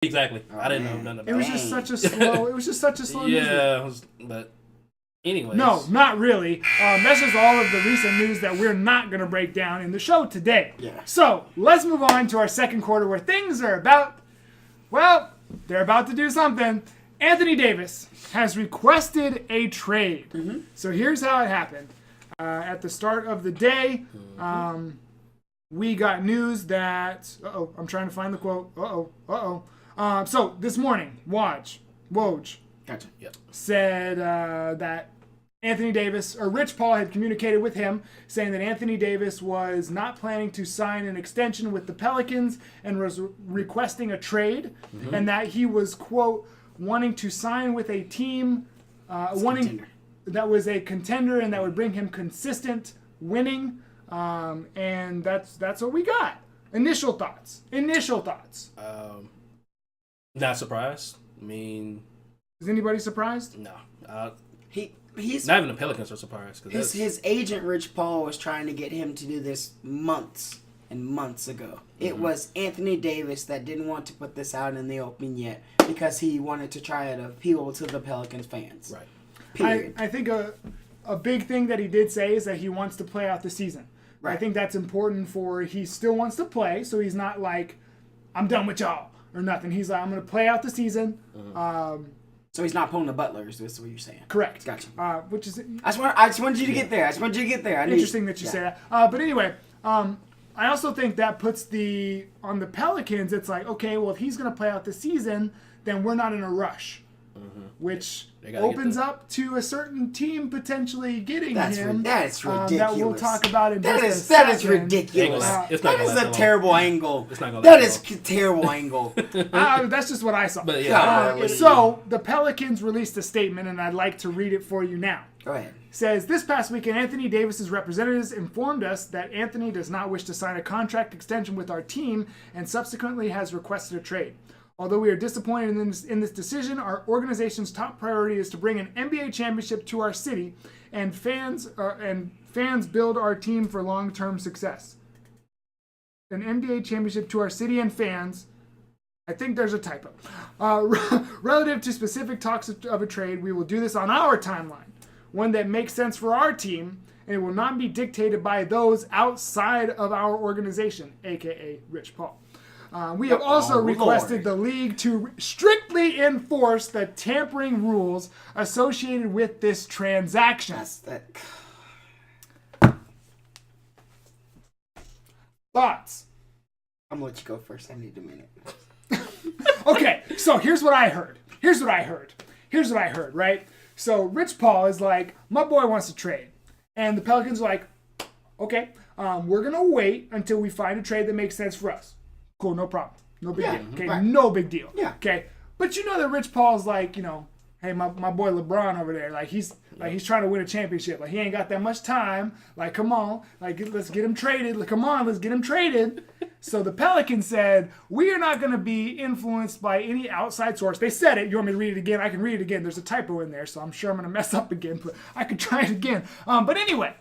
Exactly. I didn't know none of that. It was just such a slow. Yeah, but anyways. No, not really. That's just all of the recent news that we're not going to break down in the show today. Yeah. So let's move on to our second quarter where things are they're about to do something. Anthony Davis has requested a trade. Mm-hmm. So here's how it happened. At the start of the day, we got news that... I'm trying to find the quote. So this morning, Woj Gotcha. Yep. said that Anthony Davis, or Rich Paul had communicated with him, saying that Anthony Davis was not planning to sign an extension with the Pelicans and was requesting a trade, and that he was, quote, wanting to sign with a team that was a contender and that would bring him consistent winning, and that's what we got. Initial thoughts. Not surprised. I mean, is anybody surprised? no. He's Not even the Pelicans are surprised. his agent Rich Paul was trying to get him to do this months and months ago. It was Anthony Davis that didn't want to put this out in the open yet because he wanted to try to appeal to the Pelicans fans. Right. Period. I think a big thing that he did say is that he wants to play out the season. Right. I think that's important he still wants to play, so he's not like, I'm done with y'all or nothing. He's like, I'm going to play out the season. So he's not pulling the Butlers. That's what you're saying. Correct. Gotcha. Which is I just wanted you to get there. interesting that you say that. But anyway, I also think that puts on the Pelicans, it's like, okay, well, if he's going to play out the season, then we're not in a rush. Which opens up to a certain team potentially getting him. That's ridiculous. That we'll talk about in just a That second. is ridiculous. That is a terrible angle. It's not gonna That is a terrible angle. That's just what I saw. But yeah. So the Pelicans released a statement, and I'd like to read it for you now. Go ahead. It says, this past weekend, Anthony Davis's representatives informed us that Anthony does not wish to sign a contract extension with our team and subsequently has requested a trade. Although we are disappointed in this decision, our organization's top priority is to bring an NBA championship to our city, and fans build our team for long-term success. An NBA championship to our city and fans. I think there's a typo. Relative to specific talks of a trade, we will do this on our timeline, one that makes sense for our team, and it will not be dictated by those outside of our organization, aka Rich Paul. We have also requested the league to strictly enforce the tampering rules associated with this transaction. Thoughts? I'm gonna let you go first. I need a minute. Okay, so here's what I heard, right? So Rich Paul is like, my boy wants to trade. And the Pelicans are like, okay, we're going to wait until we find a trade that makes sense for us. Cool, no problem. No big deal. Okay, right. No big deal. Yeah. Okay, but you know that Rich Paul's like, hey, my boy LeBron over there, he's trying to win a championship. Like, he ain't got that much time. Like, come on. Like, let's get him traded. Like, come on, let's get him traded. So the Pelicans said, we are not going to be influenced by any outside source. They said it. You want me to read it again? I can read it again. There's a typo in there, so I'm sure I'm going to mess up again, but I could try it again. But anyway,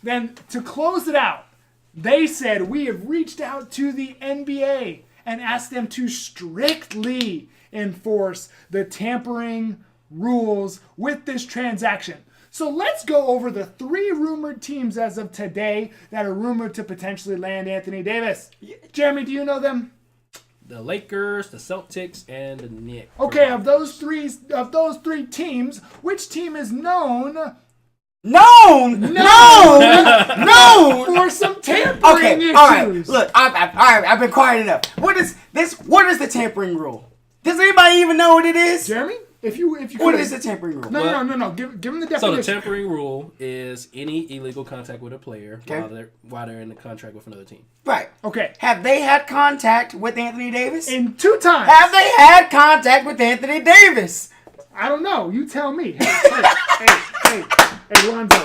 then to close it out, they said, we have reached out to the NBA and asked them to strictly enforce the tampering rules with this transaction. So let's go over the 3 rumored teams as of today that are rumored to potentially land Anthony Davis. Jeremy, do you know them? The Lakers, the Celtics, and the Knicks. Okay, of those three teams, which team is known for some tampering issues? All right. Look, I've been quiet enough. What is this? What is the tampering rule? Does anybody even know what it is? Jeremy, if you what is the tampering rule? No. Give him the definition. So the tampering rule is any illegal contact with a player while they're in the contract with another team. Right. Okay. Have they had contact with Anthony Davis? In 2 times. Have they had contact with Anthony Davis? I don't know. You tell me. Hey, Lonzo.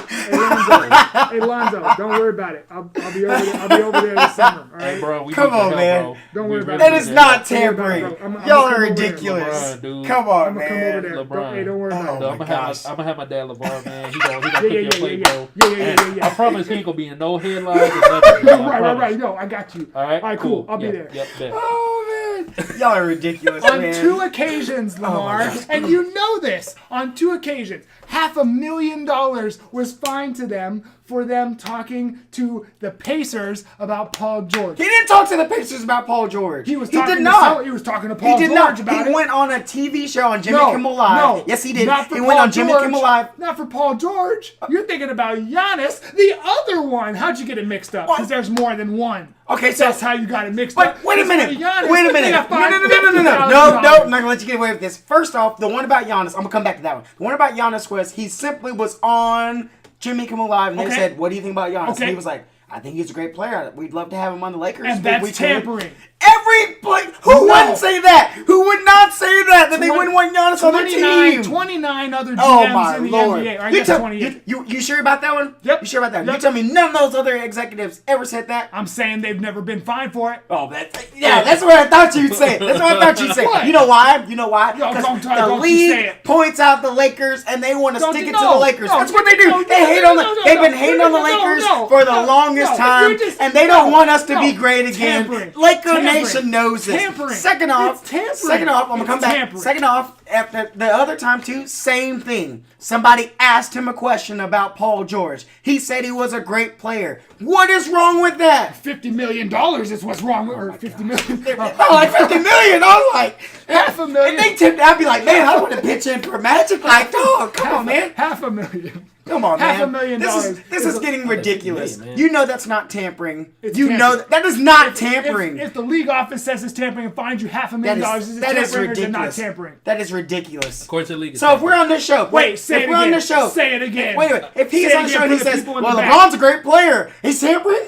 Don't worry about it. I'll be over there this summer. All right? Hey, bro. Come on, man. Bro. Don't worry about it. That is not tampering. Y'all are ridiculous. LeBron, come on, I'm man. come over there. LeBron. Don't worry about it. I'm gonna have my dad LeBron, man. He gonna pick your plate, bro. Yeah. I promise he ain't gonna be in no headlines or nothing. Right. No, I got you. All right, cool. I'll be there. Yep. Oh man. Y'all are ridiculous, On man. 2 occasions, Lamar, and you know this, on 2 occasions, $500,000 was fined to them for them talking to the Pacers about Paul George. He didn't talk to the Pacers about Paul George. He was He talking did not. he was talking to Paul He did George not. about He it. went on a TV show on Jimmy Kimmel Live. No, Yes, he did. Not for He Paul went on Jimmy George, Kimmel Live. Not for Paul George. You're thinking about Giannis, the other one. How'd you get it mixed up? Because there's more than one. Okay, so That's how you got it mixed up. But wait a minute. Giannis, Wait a they minute. got No. $50,000. I'm not gonna let you get away with this. First off, the one about Giannis, I'm gonna come back to that one. The one about Giannis was he simply was on Jimmy Kimmel Live and they Okay. said, "What do you think about Giannis?" Okay. And he was like, "I think he's a great player. We'd love to have him on the Lakers." And if that's we could." tampering. Every who wouldn't say that? Who would not say that they wouldn't want Giannis on their team? 29 other GMs Oh my in the lord! NBA. Or I You guess tell- 28. you sure about that one? Yep. You sure about that? Yep. You tell me none of those other executives ever said that? I'm saying they've never been fined for it. Oh, that's what I thought you'd say. That's what I thought you'd say. What? You know why? You know why? Yo, Because don't the you say league it. points out the Lakers and they want to Don't stick you it to know? the Lakers. No, That's what they do. no, They hate no, on the. no, They've no, been hating on the no, Lakers no, for the no, longest no, time, you're just- and they don't want us to be great again. Tampering. Laker Tampering. Nation knows this. Tampering. Second off, It's tampering. second off, I'm gonna come It's back. tampering. Second off, after the other time too, same thing. Somebody asked him a question about Paul George. He said he was a great player. What is wrong with that? $50 million is what's wrong with, or $50 million. Oh, like 50 million. I was like, $500,000. And they tipped. I'd be like, man, I want to pitch in for Magic. Like, dog, come on, man. $500,000. Come on, man. $500,000. This is getting ridiculous. man. You know that's not tampering. It's You tampering. know that is not tampering. If the league office says it's tampering and finds you $500,000, is it that is tampering or is it not ridiculous. tampering? That is ridiculous. According to the league. So if we're on this show, Wait, say if it we're again. on this show, Say it again. Wait. If Say he's it on the again show and for he the says, people in "Well, the back." LeBron's a great player," he's tampering.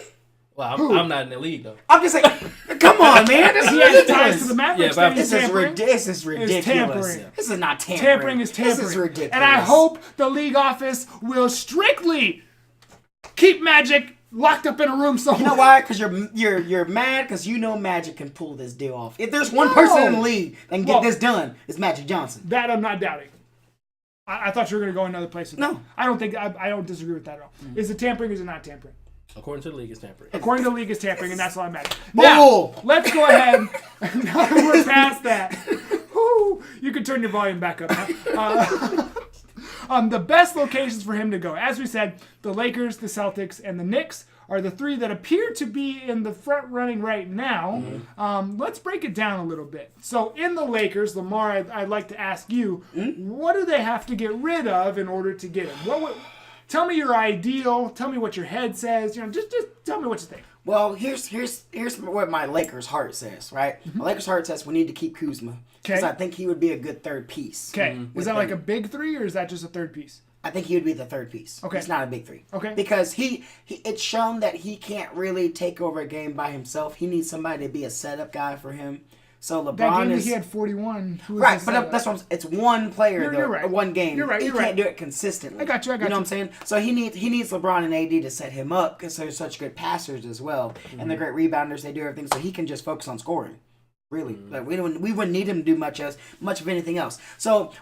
well, I'm not in the league though. I'm just saying, come on, man. This is He has ties to the ridiculous. Mavericks. Yeah, but then This he's is tampering. this is ridiculous. tampering. This is not tampering. Tampering is tampering. This is ridiculous. And I hope the league office will strictly keep Magic locked up in a room somewhere. You know why? Because you're mad because you know Magic can pull this deal off. If there's one person in the league that can get Well, this done, it's Magic Johnson. That I'm not doubting. I thought you were going to go another place with No. that. I don't think I don't disagree with that at all. Is it tampering or is it not tampering? According to the league, it's tampering. According to the league, it's tampering, and that's all that matters. Bull. Now, let's go ahead. Now that we're past that, whoo, you can turn your volume back up now. The best locations for him to go, as we said, the Lakers, the Celtics, and the Knicks are the 3 that appear to be in the front running right now. Let's break it down a little bit. So in the Lakers, Lamar, I'd like to ask you, what do they have to get rid of in order to get him? Tell me your ideal. Tell me what your head says. Just tell me what you think. Well, here's what my Lakers heart says, right? My Lakers heart says we need to keep Kuzma. Because I think he would be a good third piece. Okay. Is that like a big 3 or is that just a third piece? I think he would be the third piece. Okay. He's not a big 3. Okay. Because it's shown that he can't really take over a game by himself. He needs somebody to be a setup guy for him. So That LeBron game is he had 41. Who was right, his but setup? that's what it's one player You're though, right. one game. You're right, He you're can't right. do it consistently. I got you. You know what I'm saying? So he needs LeBron and AD to set him up because they're such good passers as well, and they're great rebounders. They do everything, so he can just focus on scoring. Really, like we wouldn't need him to do much of anything else. So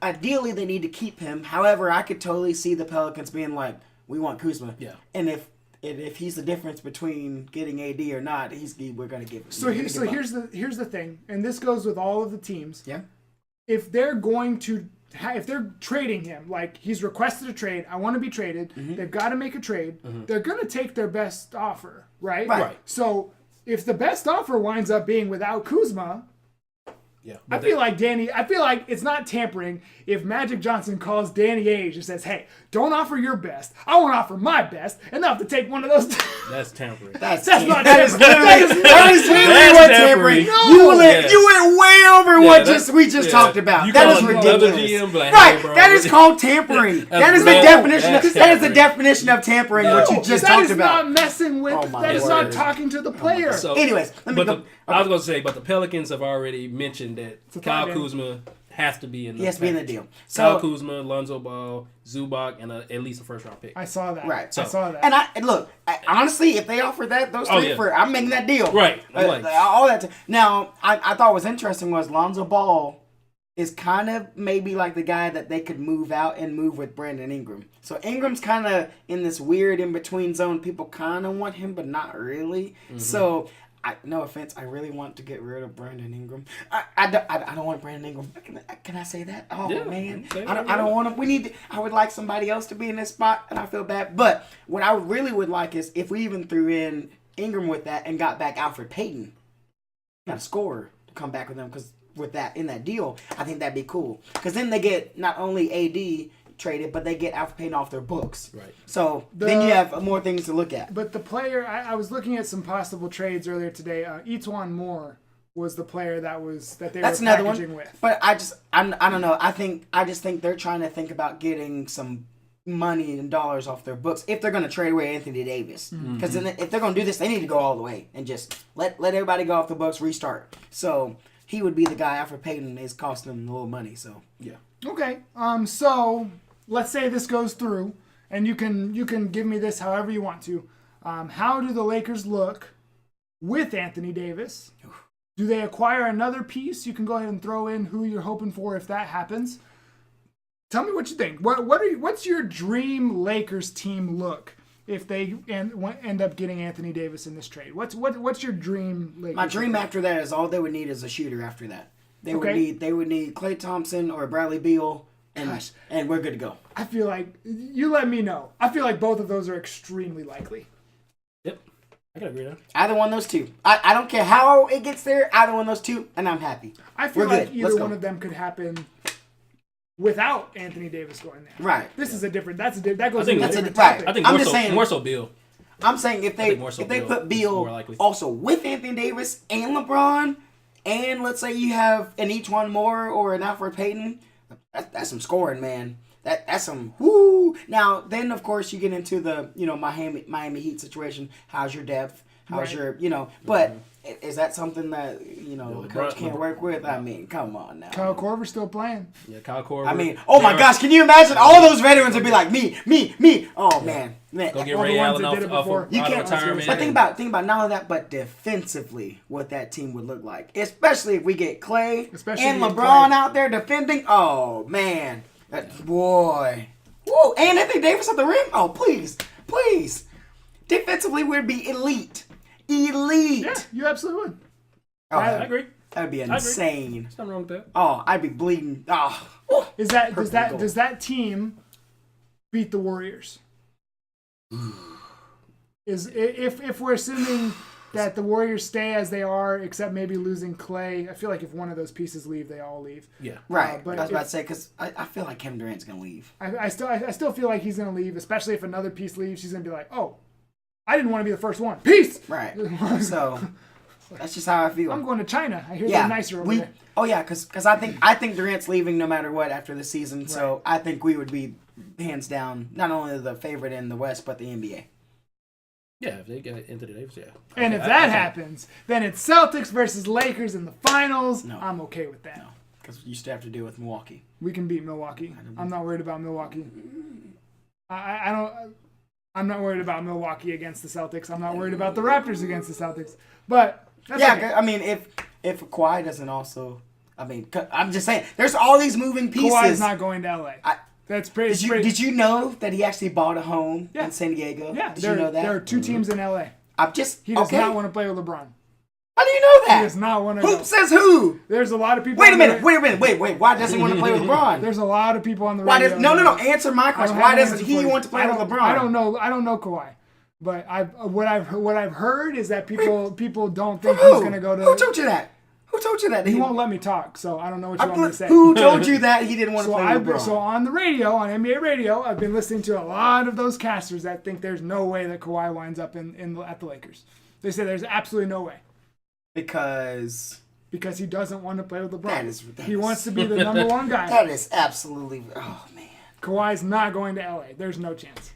ideally they need to keep him. However, I could totally see the Pelicans being like, we want Kuzma. Yeah. And if he's the difference between getting AD or not, we're gonna give him. So here's the thing, and this goes with all of the teams. Yeah. If they're going to if they're trading him, like he's requested a trade, I want to be traded. They've got to make a trade. They're going to take their best offer, right? Right. So if the best offer winds up being without Kuzma, Yeah. I feel like it's not tampering if Magic Johnson calls Danny Ainge and says, "Hey, don't offer your best. I want to offer my best," and they'll have to take one of those. That's tampering. That's not That is tampering. literally That's what tampering. tampering. No. You went way over Yeah, what that's- we just yeah. talked about. You That call is another ridiculous. GM, like, Right, hey, bro, that is called tampering. That is the wrong. definition. That's That is the tampering. definition of tampering. What you just that talked is about. not messing with. Oh my that is word. not talking to the player. So, Anyways, let me but go. I was going to say, but the Pelicans have already mentioned that Kyle tight end. Kuzma has to be in the He has to be in the package. deal. Kyle So Kuzma, Lonzo Ball, Zubac, and at least a first-round pick. I saw that. right. I saw that. And look, honestly, if they offer those Oh, three yeah. for, I'm making that deal. Right. I'm like- All that. Now, I thought was interesting was Lonzo Ball is kind of maybe like the guy that they could move out and move with Brandon Ingram. So Ingram's kind of in this weird in-between zone. People kind of want him, but not really. So no offense, I really want to get rid of Brandon Ingram. I don't want Brandon Ingram. Can I say that? Oh Yeah, man, say I don't want him. I would like somebody else to be in this spot, and I feel bad. But what I really would like is if we even threw in Ingram with that and got back Alfred Payton, got a scorer to come back with them because with that in that deal, I think that'd be cool. Because then they get not only AD traded, but they get Alfred Payton off their books. Right. So then you have more things to look at. But the player, I was looking at some possible trades earlier today. Etwan Moore was the player that they That's were another packaging one. with. But I don't know. I just think they're trying to think about getting some money and dollars off their books if they're going to trade away Anthony Davis. Because if they're going to do this, they need to go all the way and just let everybody go off the books, restart. So he would be the guy. Alfred Payton is costing them a little money. So Yeah. Okay. So let's say this goes through, and you can give me this however you want to. How do the Lakers look with Anthony Davis? Do they acquire another piece? You can go ahead and throw in who you're hoping for if that happens. Tell me what you think. What's your dream Lakers team look if they end up getting Anthony Davis in this trade? What's your dream Lakers? my dream after that is all they would need is a shooter after that. They would need Klay Thompson or Bradley Beal. And we're good to go. I feel like you let me know. I feel like both of those are extremely likely. Yep. I can agree with that. Either one of those two. I don't care how it gets there. Either one of those two, and I'm happy. I feel We're like good. either Let's go. one of them could happen without Anthony Davis going there. Right. This is a different. That goes think into a that's different right. topic. I think I'm more just so, saying- more so Bill. I'm saying if they more so put more Beal likely. also with Anthony Davis and LeBron, and let's say you have an Etwan Moore or an Alfred Payton, that's some scoring, man. That's some whoo. Now then, of course, you get into the Miami Heat situation. How's your depth? How's your But is that something that the coach can't work with? I mean, come on now. Kyle Korver's still playing. Yeah, Kyle Korver. I mean, oh my gosh, can you imagine all those veterans would be like me? Oh man. Go get All the Ray ones Allen that did it off before. of You out of can't. retirement. But think about not only that, but defensively, what that team would look like, especially if we get Clay Especially and if we get LeBron Clay. out there defending. Oh man, boy, whoa! And Anthony Davis at the rim. Oh please. Defensively, we'd be elite. Yeah, you absolutely would. Oh, I agree. that'd be agree. insane. There's nothing wrong with that. Oh, I'd be bleeding. Oh, Does that team beat the Warriors? If we're assuming that the Warriors stay as they are, except maybe losing Clay, I feel like if one of those pieces leave, they all leave. Yeah. right. but I was about if- to say because I feel like Kevin Durant's gonna leave. I still feel like he's gonna leave, especially if another piece leaves. He's gonna be like, oh, I didn't want to be the first one. Peace. Right. So that's just how I feel. I'm going to China. I hear they're nicer over there. Oh yeah, because I think Durant's leaving no matter what after the season. So I think we would be hands down not only the favorite in the West but the NBA. Yeah, if they get Anthony Davis, yeah. And if that happens, then it's Celtics versus Lakers in the finals. No. I'm okay with that. No, because you still have to deal with Milwaukee. We can beat Milwaukee. I'm not worried about Milwaukee. I don't. I'm not worried about Milwaukee against the Celtics. I'm not worried about the Raptors against the Celtics. But that's okay. I mean, if Kawhi doesn't also, I'm just saying, there's all these moving pieces. Kawhi's not going to LA. Did you know that he actually bought a home in San Diego? Yeah, Did you know that? There are two teams in LA. He does not want to play with LeBron. How do you know that? He does not want to. Who says who? There's a lot of people. Wait a minute. Wait. Why doesn't he want to play with LeBron? There's a lot of people on the Why radio. no. Answer my question. Why doesn't he want to play with LeBron? I don't know Kawhi, but what I've heard is that people don't think he's going to go to. Who told you that? Who told you that? He won't let me talk, so I don't know what you want me to say. Who told you that he didn't want to play with LeBron? So on the radio, on NBA radio, I've been listening to a lot of those casters that think there's no way that Kawhi winds up at the Lakers. They say there's absolutely no way. Because he doesn't want to play with LeBron. That he is- wants to be the number one guy. That is absolutely. Oh man. Kawhi's not going to LA. There's no chance.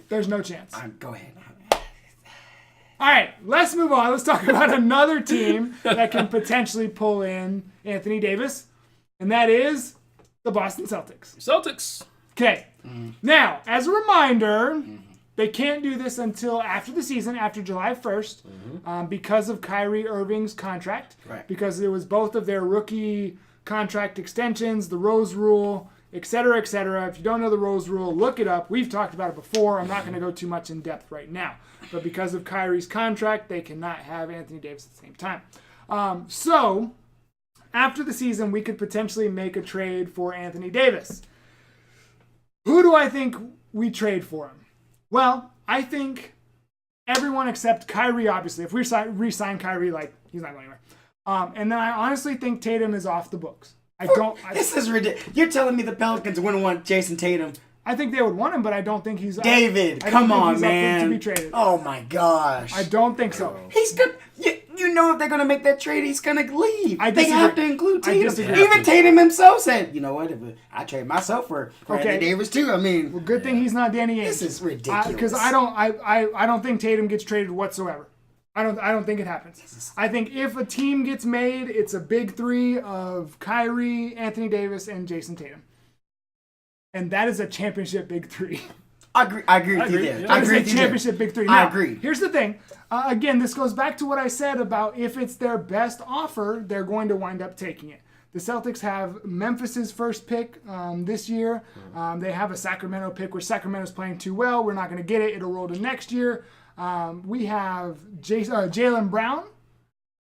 There's no chance. Go ahead. All right, let's move on. Let's talk about another team that can potentially pull in Anthony Davis, and that is the Boston Celtics. Celtics. Okay. Now, as a reminder, they can't do this until after the season, after July 1st, because of Kyrie Irving's contract. Right. Because it was both of their rookie contract extensions, the Rose Rule. et cetera, et cetera. If you don't know the Rose Rule, look it up. We've talked about it before. I'm not going to go too much in depth right now. But because of Kyrie's contract, they cannot have Anthony Davis at the same time. So, after the season, we could potentially make a trade for Anthony Davis. Who do I think we trade for him? Well, I think everyone except Kyrie, obviously. If we re-sign Kyrie, he's not going anywhere. And then I honestly think Tatum is off the books. This is ridiculous. You're telling me the Pelicans wouldn't want Jason Tatum? I think they would want him, but I don't think he's... David, come on, man. To be traded. Oh, my gosh. I don't think so. He's good. You know if they're going to make that trade, he's going to leave. I they disagree. have to include Tatum. Disagree. Even Tatum himself said, you know what, if I trade myself for Anthony Davis too. I mean... Well, good thing he's not Danny Ainge. This is ridiculous. Because I don't think Tatum gets traded whatsoever. I don't think it happens. I think if a team gets made, it's a big three of Kyrie, Anthony Davis, and Jason Tatum. And that is a championship big three. I agree with you there. Yeah. I agree with you championship big three. Now, I agree. Here's the thing. Again, this goes back to what I said about if it's their best offer, they're going to wind up taking it. The Celtics have Memphis's first pick this year. They have a Sacramento pick, which Sacramento's playing too well. We're not going to get it. It'll roll to next year. We have Jaylen Brown,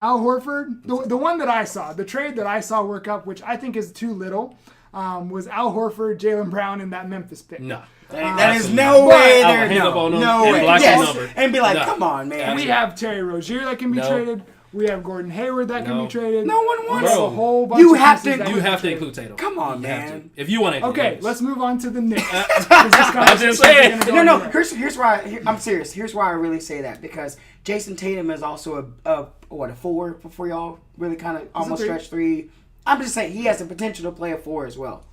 Al Horford. The one that I saw, the trade that I saw work up, which I think is too little, was Al Horford, Jaylen Brown, and that Memphis pick. No. That is no way there. No way. Yes. And be like, come on, man. We have Terry Rozier that can be traded. We have Gordon Hayward that can be traded. No one wants a whole bunch you of have pieces to. You have to include Tatum. Come on, man. If you want to. Okay, let's move on to the Knicks. I'm just saying. No. Here's why. I'm serious. Here's why I really say that, because Jason Tatum is also a 4 before y'all really kind of almost stretch 3. I'm just saying he has the potential to play a 4 as well.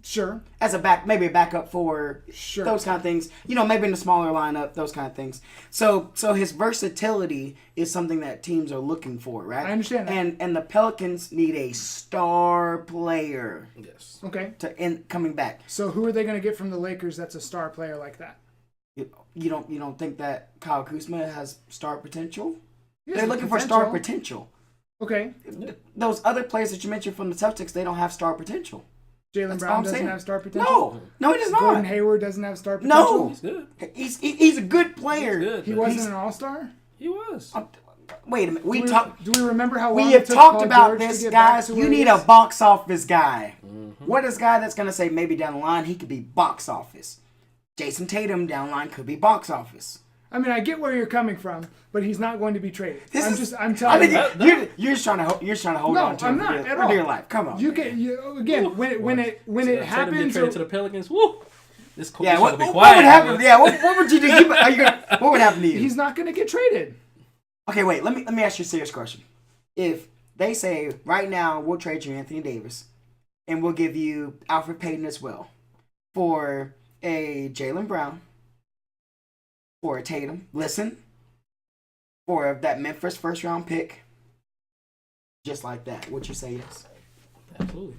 Sure. As maybe a backup 4, sure. Those kind of things. Maybe in a smaller lineup, those kind of things. So his versatility is something that teams are looking for, right? I understand that. And the Pelicans need a star player. Yes. Okay. Coming back. So who are they going to get from the Lakers that's a star player like that? You don't think that Kyle Kuzma has star potential? They're looking for star potential. Okay. Those other players that you mentioned from the Celtics, they don't have star potential. Jaylen Brown doesn't have star potential? No, he does not. Gordon Hayward doesn't have star potential? No. He's good. He's a good player. He's good, he wasn't an all-star? He was. Wait a minute. Do we remember how long we have it took talked Paul about George this, to get guys. back to You need a box office guy. Mm-hmm. What is a guy that's going to say maybe down the line he could be box office? Jason Tatum down the line could be box office. I mean, I get where you're coming from, but he's not going to be traded. I'm telling you. You're just trying to hold on to him for dear life. Come on. Again, when it happens. Get traded to the Pelicans. Woo. This coach what be quiet. What would happen? Yeah, what would you do? What would happen to you? He's not going to get traded. Okay, wait. Let me ask you a serious question. If they say right now we'll trade you Anthony Davis, and we'll give you Alfred Payton as well for a Jaylen Brown, for a Tatum, for that Memphis first round pick, just like that, would you say yes? Absolutely.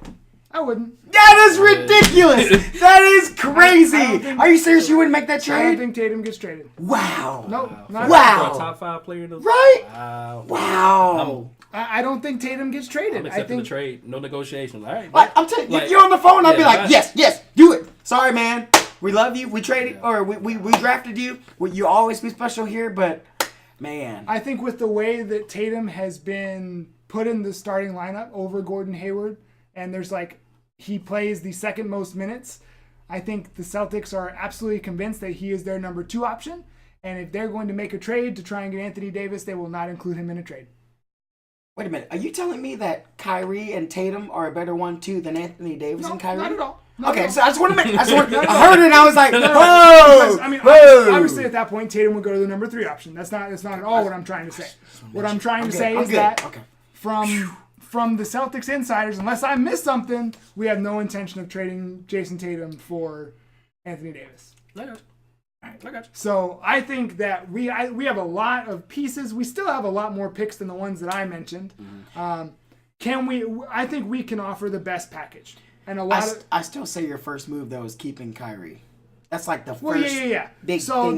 I wouldn't. That is ridiculous. That is crazy. Are you serious? You wouldn't make that trade? I don't think Tatum gets traded. Wow. No. Wow. For a top 5 player in the right? Wow. I don't think Tatum gets traded. I'm accepting the trade. No negotiation. All right. I'm telling you, if you're on the phone, I'll be like, yes, do it. Sorry, man. We love you. We traded, or we drafted you. You always be special here, but man. I think with the way that Tatum has been put in the starting lineup over Gordon Hayward, and he plays the second most minutes, I think the Celtics are absolutely convinced that he is their number 2 option. And if they're going to make a trade to try and get Anthony Davis, they will not include him in a trade. Wait a minute. Are you telling me that Kyrie and Tatum are a better 1-2 than Anthony Davis and Kyrie? Not at all. So I just want to make. I heard it and I was like, whoa! I mean, obviously at that point, Tatum would go to the number 3 option. That's not at all what I'm trying to say. What I'm trying to say is that from the Celtics insiders, unless I missed something, we have no intention of trading Jason Tatum for Anthony Davis. I got you. So I think that we have a lot of pieces. We still have a lot more picks than the ones that I mentioned. Mm-hmm. I think we can offer the best package. And I still say your first move though is keeping Kyrie. That's like the first big so thing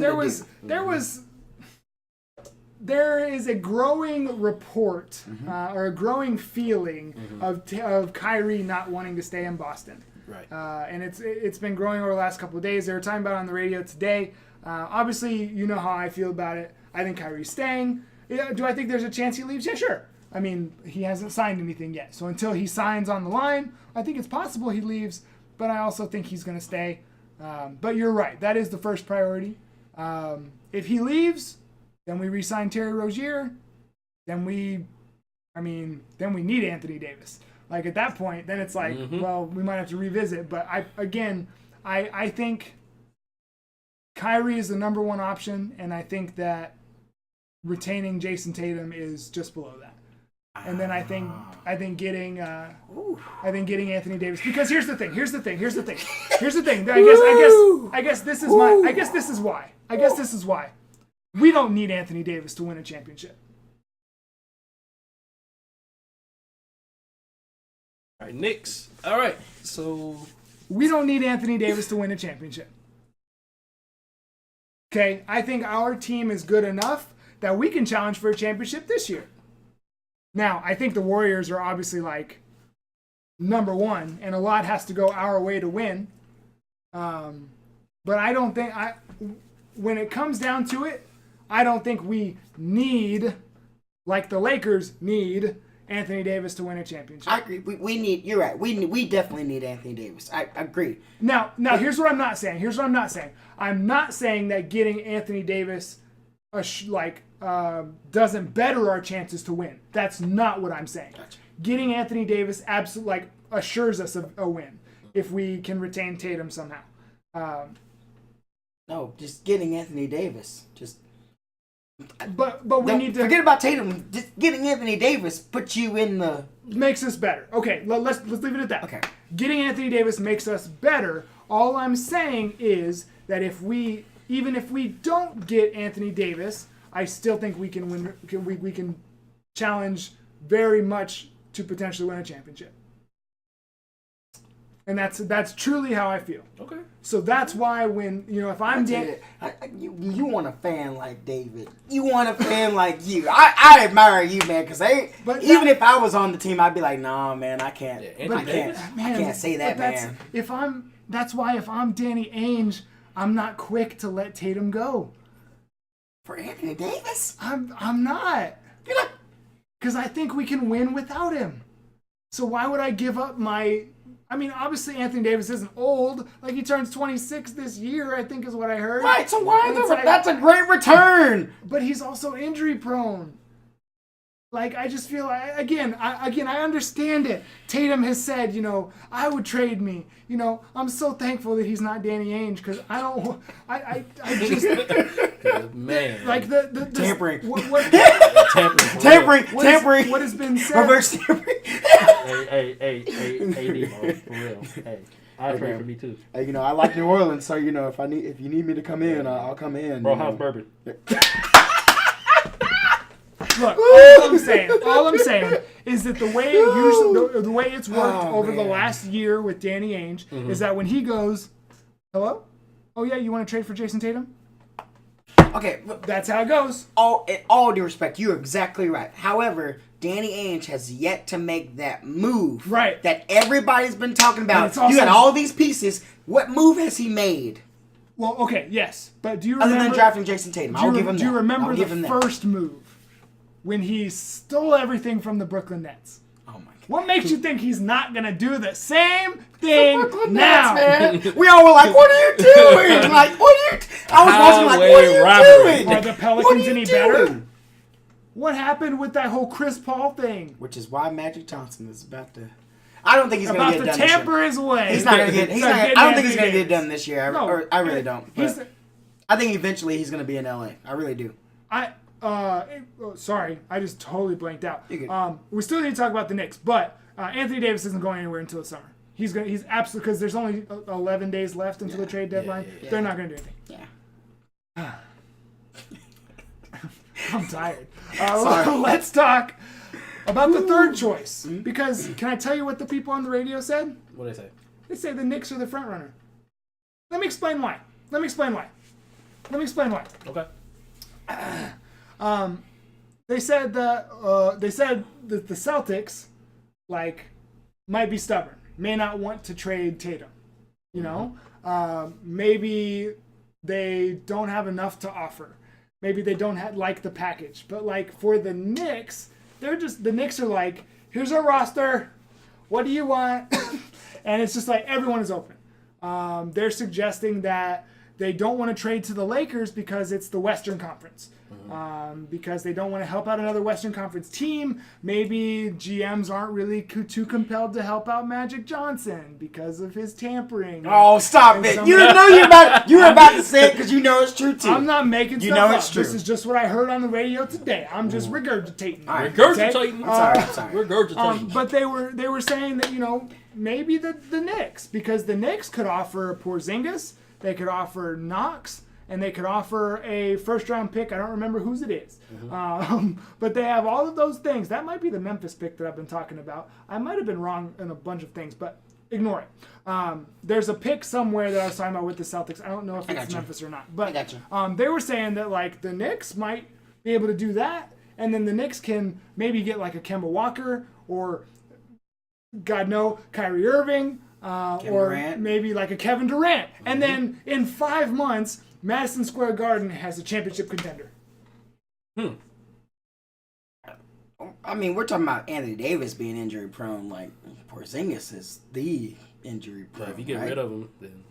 there is a growing report or a growing feeling of Kyrie not wanting to stay in Boston. Right. And it's been growing over the last couple of days. They were talking about it on the radio today. Obviously, you know how I feel about it. I think Kyrie's staying. Do I think there's a chance he leaves? Yeah, sure. I mean, he hasn't signed anything yet. So until he signs on the line, I think it's possible he leaves. But I also think he's going to stay. But you're right. That is the first priority. If he leaves, then we re-sign Terry Rozier. Then we need Anthony Davis. Like, at that point, then it's like, well, we might have to revisit. But I think Kyrie is the number one option, and I think that retaining Jason Tatum is just below that. And then I think getting Anthony Davis, because here's the thing. I guess this is why we don't need Anthony Davis to win a championship. All right, Knicks. All right, so we don't need Anthony Davis to win a championship. Okay, I think our team is good enough that we can challenge for a championship this year. Now, I think the Warriors are obviously like number one, and a lot has to go our way to win. But I don't think when it comes down to it, I don't think we need, like the Lakers need, Anthony Davis to win a championship. I agree. We need. You're right. We definitely need Anthony Davis. I agree. Now, here's what I'm not saying. I'm not saying that getting Anthony Davis doesn't better our chances to win. That's not what I'm saying. Gotcha. Getting Anthony Davis absolutely assures us a win if we can retain Tatum somehow. No, just getting Anthony Davis. But we need to forget about Tatum. Just getting Anthony Davis puts you in the makes us better. Okay, let's leave it at that. Okay. Getting Anthony Davis makes us better. All I'm saying is that even if we don't get Anthony Davis, I still think we can win. We can challenge very much to potentially win a championship. And that's truly how I feel. Okay. So that's why when, if I'm you want a fan like David. You want a fan like you. I admire you, man, because even if I was on the team, I'd be like, nah, man, I can't. I can't say that, man. That's why if I'm Danny Ainge, I'm not quick to let Tatum go. For Anthony Davis? I'm not. You're not. Because I think we can win without him. So why would I give up my... I mean, obviously Anthony Davis isn't old. Like, he turns 26 this year, I think is what I heard. Right, so that's a great return. But he's also injury prone. Like, I just feel, again, I understand it. Tatum has said, I would trade me. I'm so thankful that he's not Danny Ainge, because I just... Man. Like, the Tampering. Tampering. What has been said... Reverse tampering. Hey, Demo, for real. Hey, I trade for me too. Hey, I like New Orleans, so if you need me to come in, I'll come in. Bro, how's bourbon? Look, all I'm saying is that the way it's worked over the last year with Danny Ainge is that when he goes, hello? Oh yeah, you want to trade for Jason Tatum? Okay, that's how it goes. In all due respect, you're exactly right. However, Danny Ainge has yet to make that move. Right. That everybody's been talking about. You got all these pieces. What move has he made? Well, okay, yes. But do you remember... Other than drafting Jason Tatum, I'll give him that. Do you remember the first move? When he stole everything from the Brooklyn Nets. Oh my God. What makes you think he's not going to do the same thing now? Nets, man. We all were like, what are you doing? I was watching like, what are you doing? Are the Pelicans any better? What happened with that whole Chris Paul thing? Which is why Magic Johnson is about to... I don't think he's going to get it done this year. About to tamper his way. He's not going to get... I don't think he's going to get it done this year. I really don't. I think eventually he's going to be in LA. I really do. Sorry, I just totally blanked out. We still need to talk about the Knicks, but Anthony Davis isn't going anywhere until the summer. He's absolutely, because there's only 11 days left until the trade deadline. Yeah. They're not going to do anything. Yeah. I'm tired. Let's talk about the third choice. Because can I tell you what the people on the radio said? What did they say? They say the Knicks are the front runner. Let me explain why. Okay. They said that the Celtics might be stubborn. may not want to trade Tatum. You know, maybe they don't have enough to offer. Maybe they don't like the package. But like for the Knicks, the Knicks are like, here's our roster. What do you want? And it's just like everyone is open. They're suggesting that they don't want to trade to the Lakers because it's the Western Conference. Because they don't want to help out another Western Conference team. Maybe GMs aren't really too compelled to help out Magic Johnson because of his tampering. Oh, stop it! You know you were about to say it because you know it's true too. I'm not making stuff know up. It's true. This is just what I heard on the radio today. I'm just regurgitating. Right. Regurgitating. I'm sorry. Regurgitating. But they were saying that maybe the Knicks, because the Knicks could offer Porzingis, they could offer Knox, and they could offer a first-round pick. I don't remember whose it is. But they have all of those things. That might be the Memphis pick that I've been talking about. I might have been wrong in a bunch of things, but ignore it. There's a pick somewhere that I was talking about with the Celtics. I don't know if it's Memphis or not. But they were saying that like the Knicks might be able to do that, and then the Knicks can maybe get like a Kemba Walker or, God no, Kyrie Irving, or Durant. maybe like a Kevin Durant. And then in 5 months, Madison Square Garden has a championship contender. I mean, we're talking about Anthony Davis being injury prone. Like Porzingis is the injury prone. If you get rid of him, then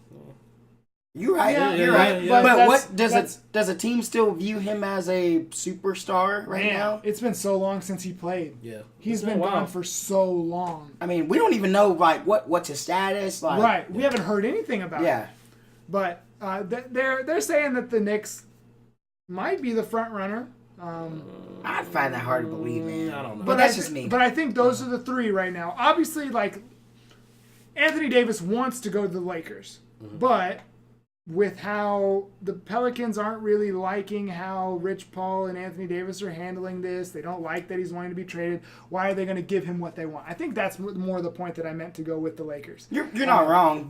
you're right. Yeah, you're right. yeah. But what does a team still view him as a superstar right now? It's been so long since he played. yeah, He's been gone for so long. I mean, we don't even know like what's his status. Like, Right. We haven't heard anything about it. Yeah. But they're saying that the Knicks might be the front runner. I find that hard to believe, man. I don't know. But that's just me. But I think those are the three right now. Obviously, like Anthony Davis wants to go to the Lakers, but with how the Pelicans aren't really liking how Rich Paul and Anthony Davis are handling this, they don't like that he's wanting to be traded. Why are they going to give him what they want? I think that's more the point that I meant to go with the Lakers. You're not wrong,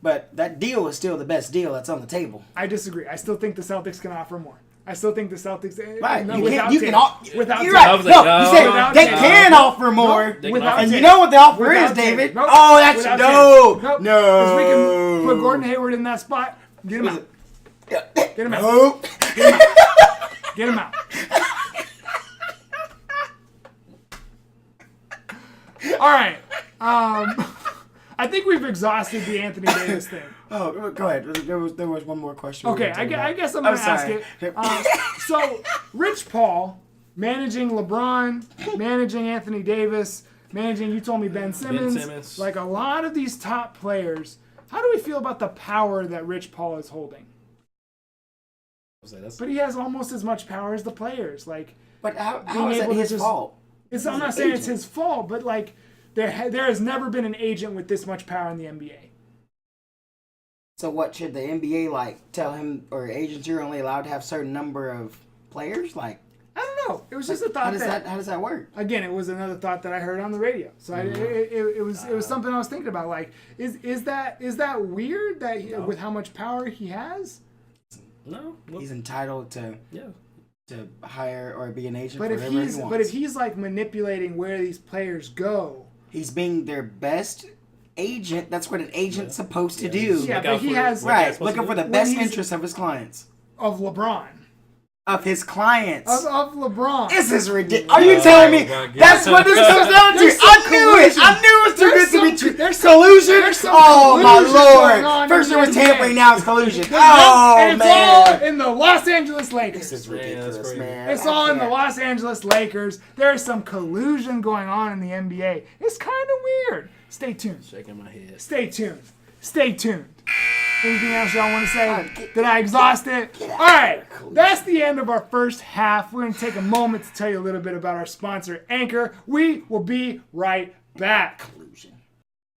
but that deal is still the best deal that's on the table. I disagree. I still think the Celtics can offer more. I still think the Celtics. Right. No, You're without right. Tatum. No, you said without they Tatum. can offer more. They can without offer And Tatum. you know what the offer Without is, Tatum. David? Nope. Oh, that's Without no. Tatum. Nope. No. Because we can put Gordon Hayward in that spot. Get him out. Get him out. Nope. Get him out. All right. I think we've exhausted the Anthony Davis thing. Oh, go ahead. There was one more question. Okay, I guess I'm going to ask it. So, Rich Paul managing LeBron, managing Anthony Davis, managing, you told me Ben Simmons. Like a lot of these top players, how do we feel about the power that Rich Paul is holding? But he has almost as much power as the players. Like, but how is that his fault? I'm not saying it's his fault, but like there has never been an agent with this much power in the NBA. So what should the NBA like tell him, or agents you're only allowed to have a certain number of players? Like, I don't know. It was just a thought. How does that work? Again, it was another thought that I heard on the radio. So it was something I was thinking about. Like, is that weird that with how much power he has? No, he's entitled to hire or be an agent. But if he's like manipulating where these players go, he's being their best agent. That's what an agent's supposed to do. Yeah, but he has looking for the best interests of his clients. Of LeBron. Of his clients. Of LeBron. This is ridiculous. Are you telling me that's what this comes down to? I knew it. I knew it was too good to be true. There's collusion? Oh, my Lord. First it was tampering, now it's collusion. Oh, and it's all in the Los Angeles Lakers. This is ridiculous, man. It's all in the Los Angeles Lakers. There's some collusion going on in the NBA. It's kind of weird. Stay tuned. Shaking my head. Stay tuned. Stay tuned. Anything else y'all want to say? Did I exhaust it? All right. That's the end of our first half. We're going to take a moment to tell you a little bit about our sponsor, Anchor. We will be right back. Collusion.